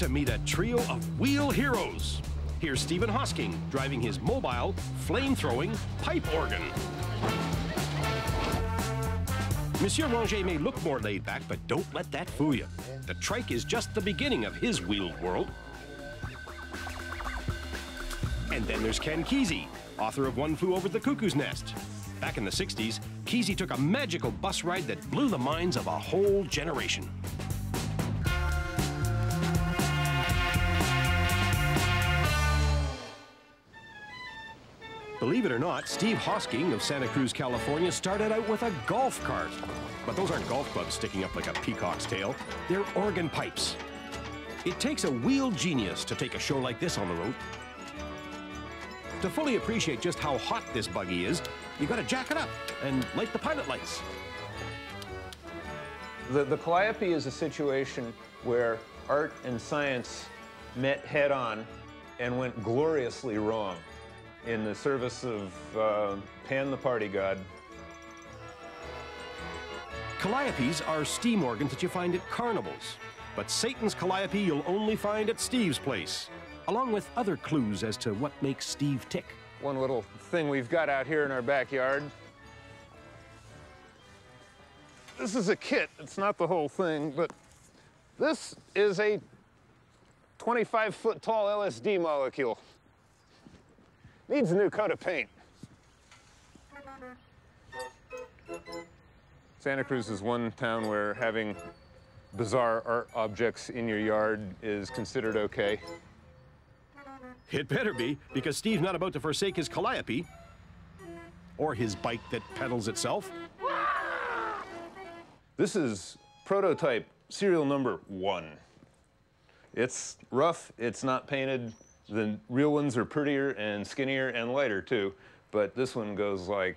to meet a trio of wheel heroes. Here's Stephen Hosking driving his mobile, flame-throwing pipe organ. Monsieur Ranger may look more laid back, but don't let that fool you. The trike is just the beginning of his wheeled world. And then there's Ken Kesey, author of One Flew Over the Cuckoo's Nest. Back in the 60s, Kesey took a magical bus ride that blew the minds of a whole generation. Believe it or not, Steve Hosking of Santa Cruz, California, started out with a golf cart. But those aren't golf clubs sticking up like a peacock's tail. They're organ pipes. It takes a wheel genius to take a show like this on the road. To fully appreciate just how hot this buggy is, you gotta jack it up and light the pilot lights. The Calliope is a situation where art and science met head-on and went gloriously wrong in the service of Pan the party god. Calliopes are steam organs that you find at carnivals, but Satan's Calliope you'll only find at Steve's place, along with other clues as to what makes Steve tick. One little thing we've got out here in our backyard. This is a kit, it's not the whole thing, but this is a 25-foot tall LSD molecule. Needs a new coat of paint. Santa Cruz is one town where having bizarre art objects in your yard is considered okay. It better be, because Steve's not about to forsake his Calliope or his bike that pedals itself. This is prototype serial number 1. It's rough, it's not painted. The real ones are prettier and skinnier and lighter too, but this one goes like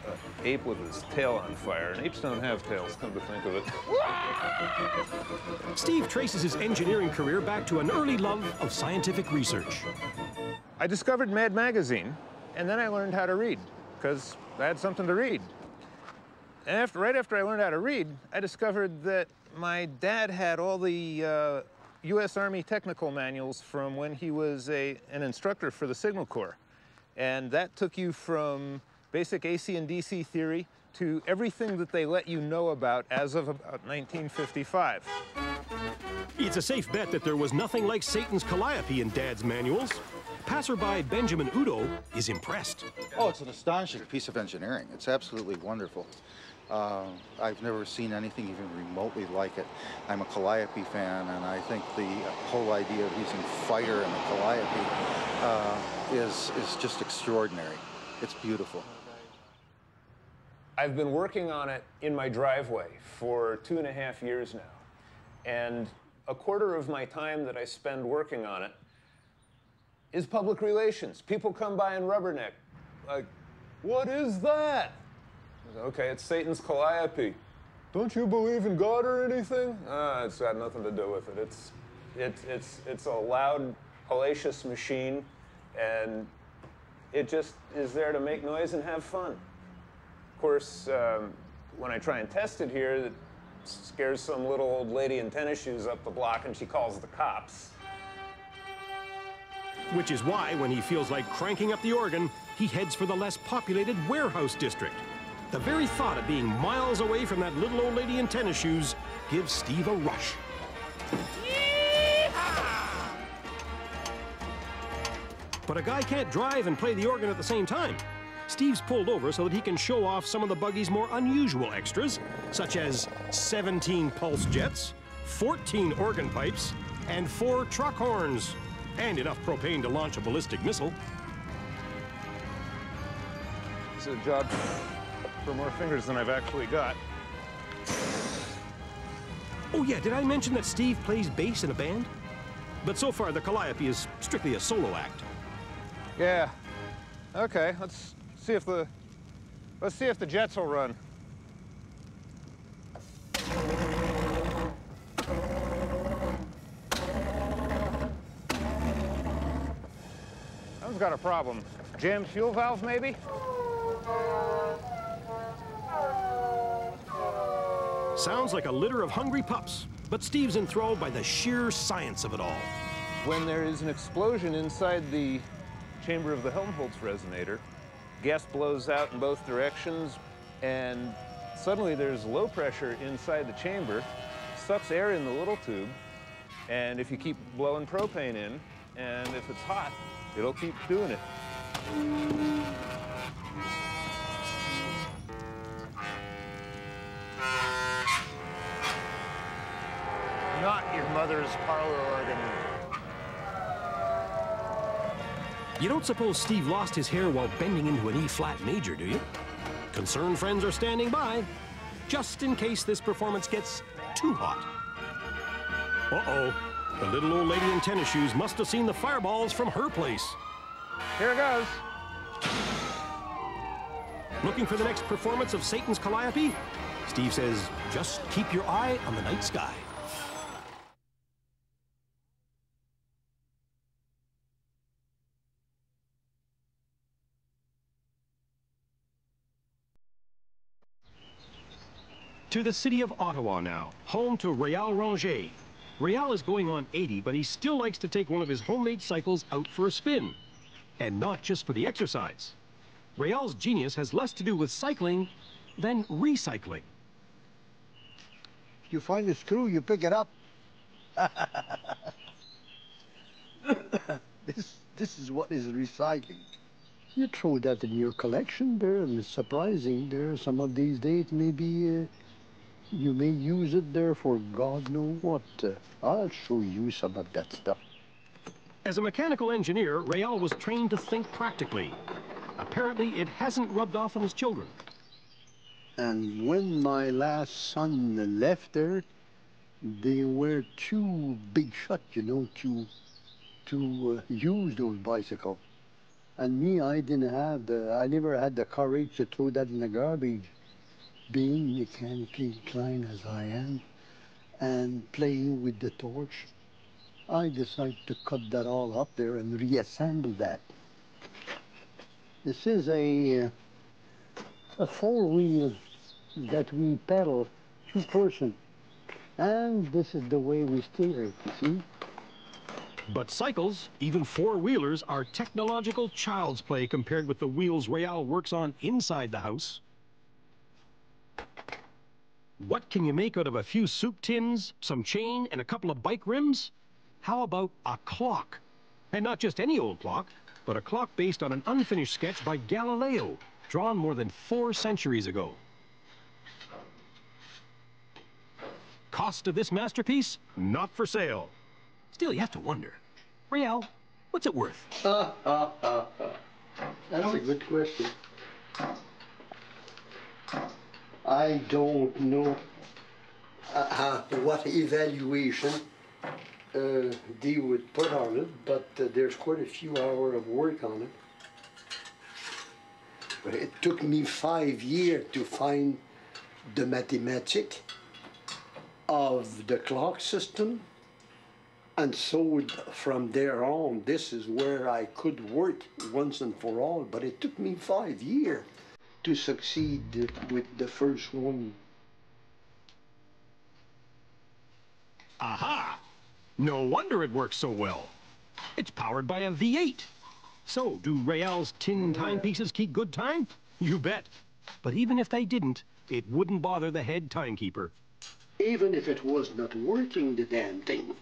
an ape with his tail on fire. And apes don't have tails, come to think of it. Steve traces his engineering career back to an early love of scientific research. I discovered Mad Magazine, and then I learned how to read, because I had something to read. And right after I learned how to read, I discovered that my dad had all the U.S. Army technical manuals from when he was an instructor for the Signal Corps. And that took you from basic AC and DC theory to everything that they let you know about as of about 1955. It's a safe bet that there was nothing like Satan's Calliope in Dad's manuals. Passerby Benjamin Udo is impressed. Oh, it's an astonishing piece of engineering. It's absolutely wonderful. I've never seen anything even remotely like it. I'm a Calliope fan, and I think the whole idea of using fire in the Calliope is just extraordinary. It's beautiful. I've been working on it in my driveway for 2.5 years now. And a quarter of my time that I spend working on it is public relations. People come by and rubberneck, like, what is that? Okay, it's Satan's Calliope. Don't you believe in God or anything? It's got nothing to do with it. It's a loud, hellacious machine, and it just is there to make noise and have fun. Of course, when I try and test it here, it scares some little old lady in tennis shoes up the block, and she calls the cops. Which is why, when he feels like cranking up the organ, he heads for the less populated warehouse district. The very thought of being miles away from that little old lady in tennis shoes gives Steve a rush. Yee-haw! But a guy can't drive and play the organ at the same time. Steve's pulled over so that he can show off some of the buggy's more unusual extras, such as 17 pulse jets, 14 organ pipes, and 4 truck horns, and enough propane to launch a ballistic missile. It's a job for more fingers than I've actually got. Oh yeah, did I mention that Steve plays bass in a band? But so far, the Calliope is strictly a solo act. Yeah. Okay, let's see if the jets will run. That one's got a problem. Jammed fuel valve, maybe? Sounds like a litter of hungry pups, but Steve's enthralled by the sheer science of it all. When there is an explosion inside the chamber of the Helmholtz resonator, gas blows out in both directions, and suddenly there's low pressure inside the chamber, sucks air in the little tube, and if you keep blowing propane in, and if it's hot, it'll keep doing it. Not your mother's parlor organ. You don't suppose Steve lost his hair while bending into an E-flat major, do you? Concerned friends are standing by, just in case this performance gets too hot. Uh-oh. The little old lady in tennis shoes must have seen the fireballs from her place. Here it goes. Looking for the next performance of Satan's Calliope? Steve says, just keep your eye on the night sky. To the city of Ottawa now, home to Réal Ranger. Réal is going on 80, but he still likes to take one of his homemade cycles out for a spin. And not just for the exercise. Réal's genius has less to do with cycling than recycling. You find a screw, you pick it up. This is what is recycling. You throw that in your collection there, and it's surprising there. Some of these days, maybe you may use it there for God knows what. I'll show you some of that stuff. As a mechanical engineer, Réal was trained to think practically. Apparently, it hasn't rubbed off on his children. And when my last son left there, they were too big shot, you know, to use those bicycles. And me, I never had the courage to throw that in the garbage. Being mechanically inclined as I am, and playing with the torch, I decided to cut that all up there and reassemble that. This is a four-wheel that we pedal, two-person, and this is the way we steer it, you see? But cycles, even four-wheelers, are technological child's play compared with the wheels Réal works on inside the house. What can you make out of a few soup tins, some chain, and a couple of bike rims? How about a clock? And not just any old clock, but a clock based on an unfinished sketch by Galileo, drawn more than 4 centuries ago. Cost of this masterpiece? Not for sale. Still, you have to wonder, Réal, what's it worth? That's a good question. I don't know what evaluation they would put on it, but there's quite a few hours of work on it. It took me 5 years to find the mathematics of the clock system, and so from there on, this is where I could work once and for all, but it took me 5 years to succeed with the first one. Aha! No wonder it works so well. It's powered by a V8. So, do Réal's tin timepieces keep good time? You bet. But even if they didn't, it wouldn't bother the head timekeeper. Even if it was not working, the damn thing,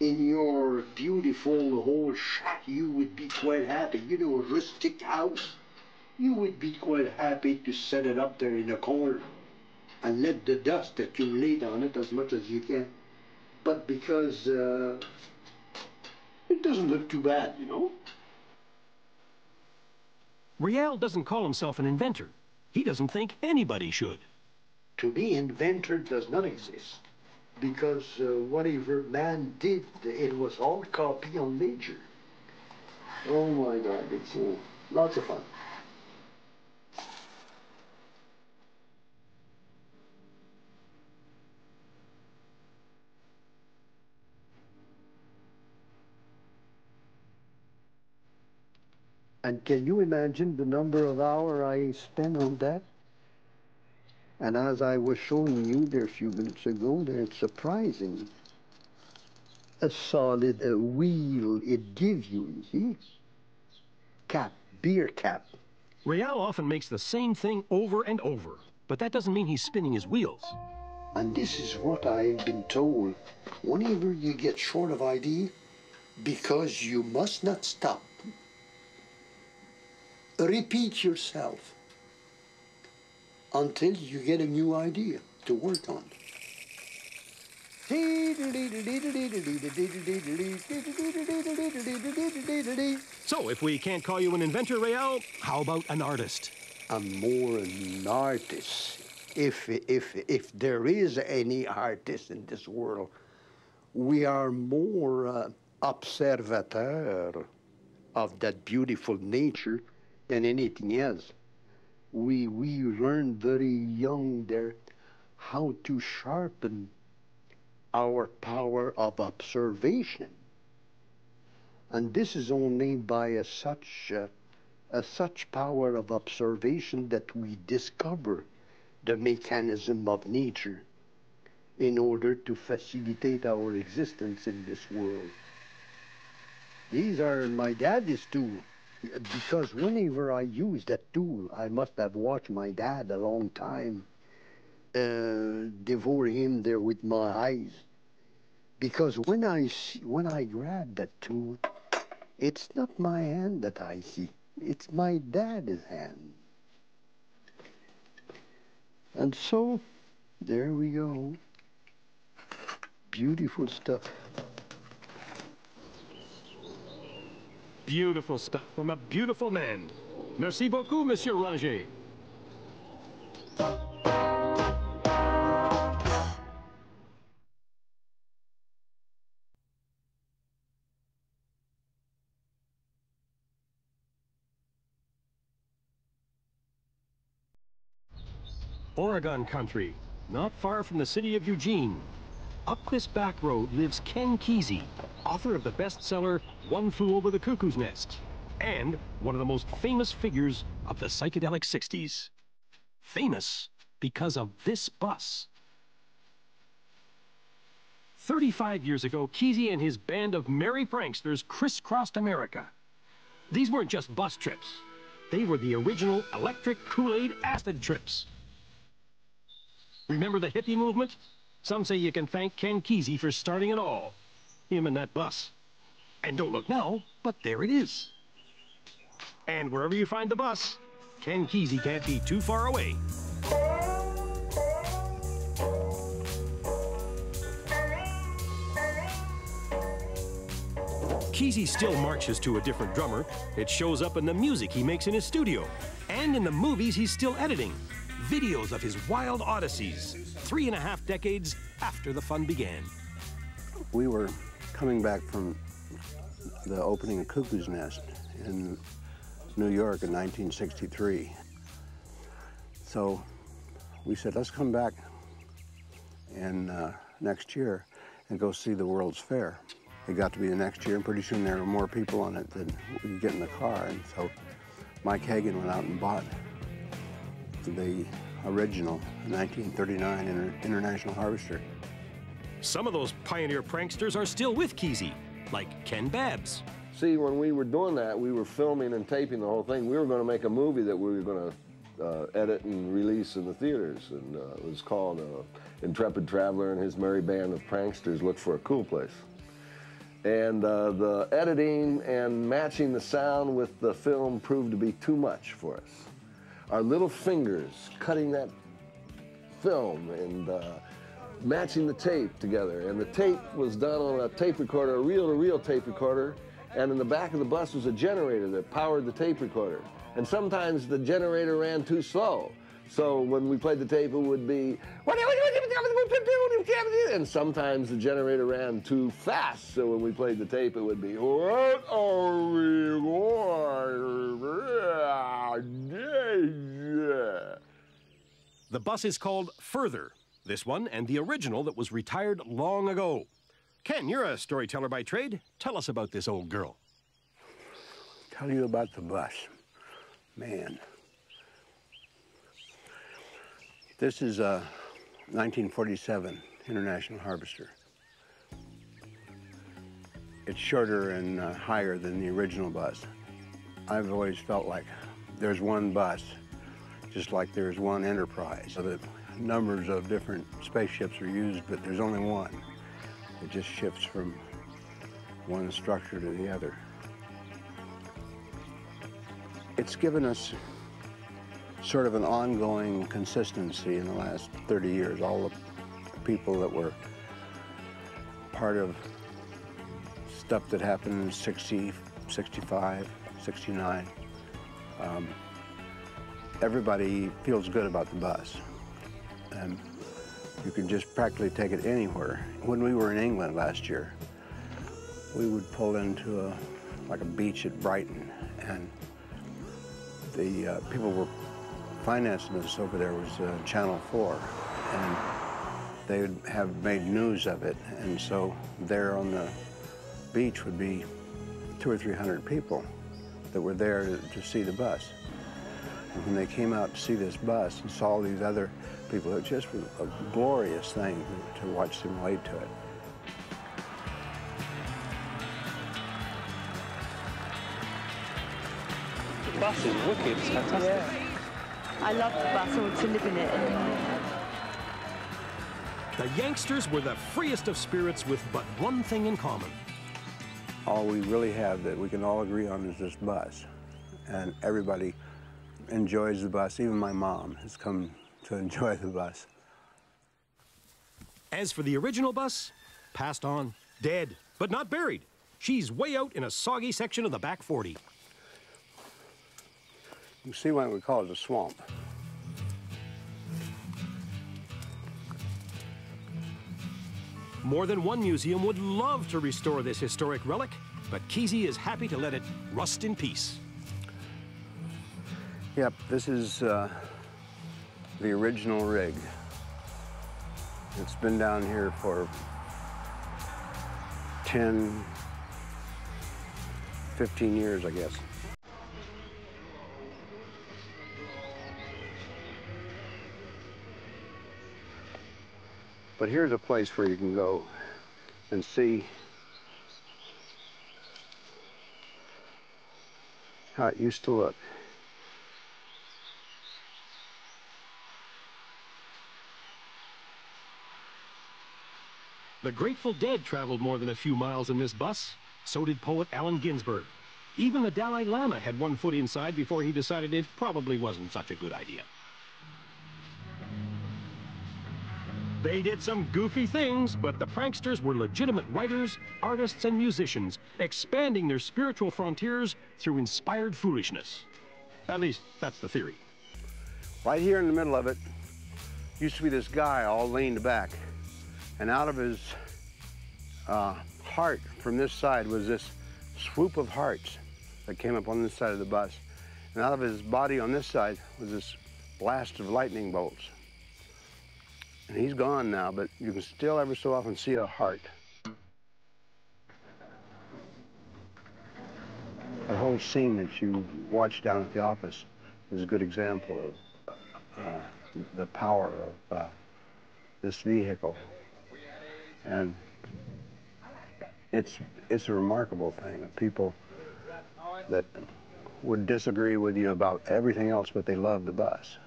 in your beautiful old shack, you would be quite happy. You know, a rustic house, you would be quite happy to set it up there in a corner and let the dust accumulate on it as much as you can. But because it doesn't look too bad, you know. Réal doesn't call himself an inventor. He doesn't think anybody should. To me, inventor does not exist, because whatever man did, it was all copy on nature. Oh my God, it's lots of fun. And can you imagine the number of hours I spent on that? And as I was showing you there a few minutes ago, there, it's surprising. A solid wheel it gives you, see? Cap, beer cap. Real often makes the same thing over and over, but that doesn't mean he's spinning his wheels. And this is what I've been told. Whenever you get short of idea, because you must not stop. Repeat yourself until you get a new idea to work on. So, if we can't call you an inventor, Real, how about an artist? I'm more an artist. If there is any artist in this world, we are more observateur of that beautiful nature than anything else. We learn very young there how to sharpen our power of observation. And this is only by a such power of observation that we discover the mechanism of nature in order to facilitate our existence in this world. These are my daddy's tools, because whenever I use that tool, I must have watched my dad a long time, devour him there with my eyes. Because when I grab that tool, it's not my hand that I see, it's my dad's hand. And so, there we go. Beautiful stuff. Beautiful stuff from a beautiful man. Merci beaucoup, Monsieur Ranger. Oregon country, not far from the city of Eugene. Up this back road lives Ken Kesey, author of the bestseller One Fool with a Cuckoo's Nest, and one of the most famous figures of the psychedelic 60s. Famous because of this bus. 35 years ago, Kesey and his band of merry pranksters crisscrossed America. These weren't just bus trips. They were the original electric Kool-Aid acid trips. Remember the hippie movement? Some say you can thank Ken Kesey for starting it all. Him and that bus. And don't look now, but there it is. And wherever you find the bus, Ken Kesey can't be too far away. Kesey still marches to a different drummer. It shows up in the music he makes in his studio. And in the movies he's still editing. Videos of his wild odysseys, 3.5 decades after the fun began. We were coming back from the opening of Cuckoo's Nest in New York in 1963. So we said, let's come back in next year and go see the World's Fair. It got to be the next year, and pretty soon there were more people on it than we could get in the car. And so Mike Hagan went out and bought the original 1939 International Harvester. Some of those pioneer pranksters are still with Kesey, like Ken Babbs. See, when we were doing that, we were filming and taping the whole thing. We were going to make a movie that we were going to edit and release in the theaters, and it was called Intrepid Traveler and His Merry Band of Pranksters Look for a Cool Place. And the editing and matching the sound with the film proved to be too much for us. Our little fingers cutting that film and matching the tape together. And the tape was done on a tape recorder, a reel-to-reel tape recorder, and in the back of the bus was a generator that powered the tape recorder. And sometimes the generator ran too slow. So when we played the tape, it would be, and sometimes the generator ran too fast. So when we played the tape, it would be, what are we going? The bus is called Further, this one and the original that was retired long ago. Ken, you're a storyteller by trade. Tell us about this old girl. Tell you about the bus. Man. This is a 1947 International Harvester. It's shorter and higher than the original bus. I've always felt like there's one bus, just like there's one Enterprise. So the numbers of different spaceships are used, but there's only one. It just shifts from one structure to the other. It's given us sort of an ongoing consistency in the last 30 years. All the people that were part of stuff that happened in 60, 65, 69, everybody feels good about the bus. And you can just practically take it anywhere. When we were in England last year, we would pull into like a beach at Brighton, and the people were financing us over there was Channel 4, and they would have made news of it, and so there on the beach would be 200 or 300 people that were there to see the bus. And when they came out to see this bus and saw all these other people, it just was a glorious thing to watch them relate to it. The bus is wicked, it's fantastic. Yeah. I love the bus, I want to live in it. The youngsters were the freest of spirits with but one thing in common. All we really have that we can all agree on is this bus. And everybody enjoys the bus. Even my mom has come to enjoy the bus. As for the original bus, passed on, dead, but not buried. She's way out in a soggy section of the back 40. You see why we call it a swamp. More than one museum would love to restore this historic relic, but Kesey is happy to let it rust in peace. Yep, this is the original rig. It's been down here for 10, 15 years, I guess. But here's a place where you can go and see how it used to look. The Grateful Dead traveled more than a few miles in this bus. So did poet Allen Ginsberg. Even the Dalai Lama had one foot inside before he decided it probably wasn't such a good idea. They did some goofy things, but the pranksters were legitimate writers, artists, and musicians, expanding their spiritual frontiers through inspired foolishness. At least, that's the theory. Right here in the middle of it used to be this guy all leaned back, and out of his heart from this side was this swoop of hearts that came up on this side of the bus. And out of his body on this side was this blast of lightning bolts. And he's gone now, but you can still every so often see a heart. The whole scene that you watch down at the office is a good example of the power of this vehicle. And it's a remarkable thing. People that would disagree with you about everything else, but they love the bus.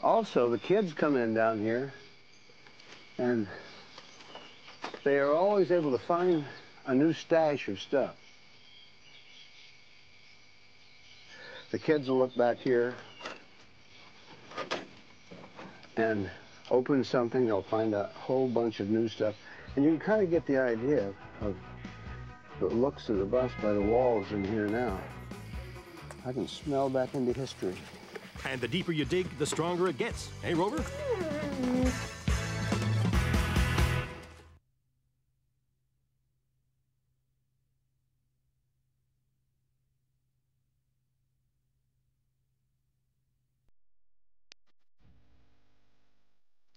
Also, the kids come in down here, and they are always able to find a new stash of stuff. The kids will look back here and open something, they'll find a whole bunch of new stuff. And you can kind of get the idea of the looks of the bus by the walls in here now. I can smell back into history. And the deeper you dig, the stronger it gets. Hey, Rover?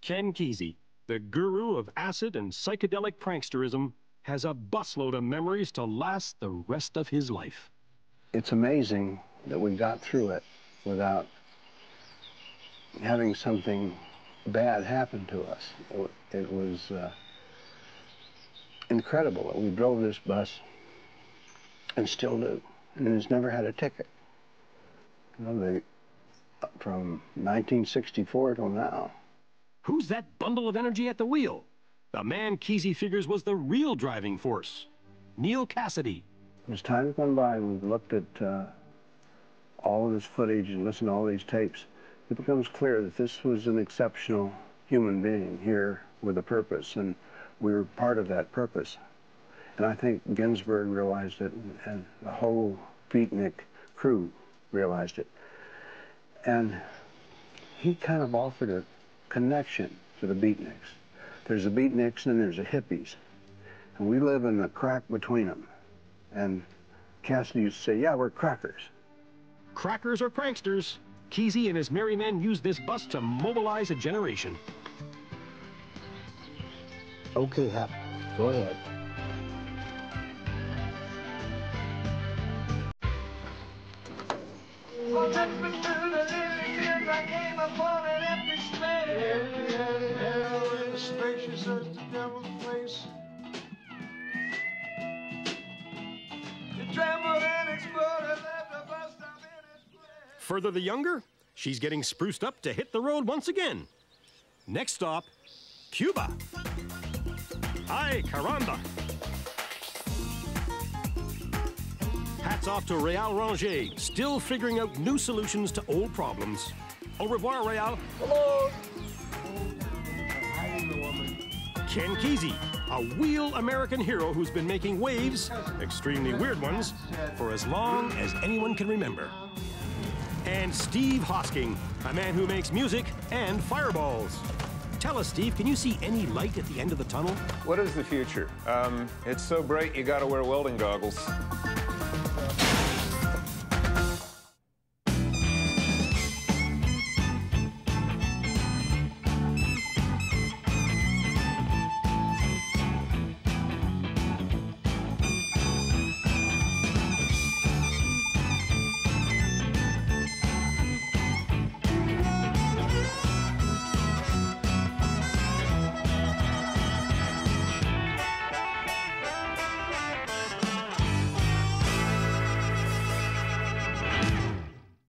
Ken Kesey, the guru of acid and psychedelic pranksterism, has a busload of memories to last the rest of his life. It's amazing that we got through it without having something bad happen to us. It was incredible that we drove this bus and still do, and it's never had a ticket. You know, from 1964 till now. Who's that bundle of energy at the wheel? The man Kesey figures was the real driving force, Neil Cassidy. As time's gone by and we've looked at all of this footage and listened to all these tapes, it becomes clear that this was an exceptional human being here with a purpose, and we were part of that purpose. And I think Ginsberg realized it, and the whole beatnik crew realized it. And he kind of offered a connection to the beatniks. There's the beatniks and there's the hippies. And we live in the crack between them. And Cassidy used to say, yeah, we're crackers. Crackers or pranksters, Kesey and his merry men used this bus to mobilize a generation. Okay, Hap, go ahead. Further the younger, she's getting spruced up to hit the road once again. Next stop, Cuba. Ay, caramba. Hats off to Réal Ranger, still figuring out new solutions to old problems. Au revoir, Réal. Hello. Ken Kesey, a wheel American hero who's been making waves, extremely weird ones, for as long as anyone can remember. And Steve Hosking, a man who makes music and fireballs. Tell us, Steve, can you see any light at the end of the tunnel? What is the future? It's so bright you gotta wear welding goggles.